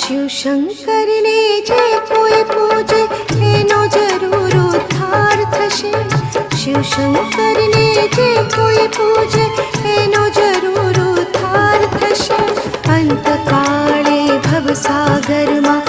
शिव शंकर ने जे कोई पूजे एनो जरूर उद्धार थशे। शिव शंकर ने जे कोई पूजे एनो जरूर उद्धार थशे। अंत काले भवसागर मां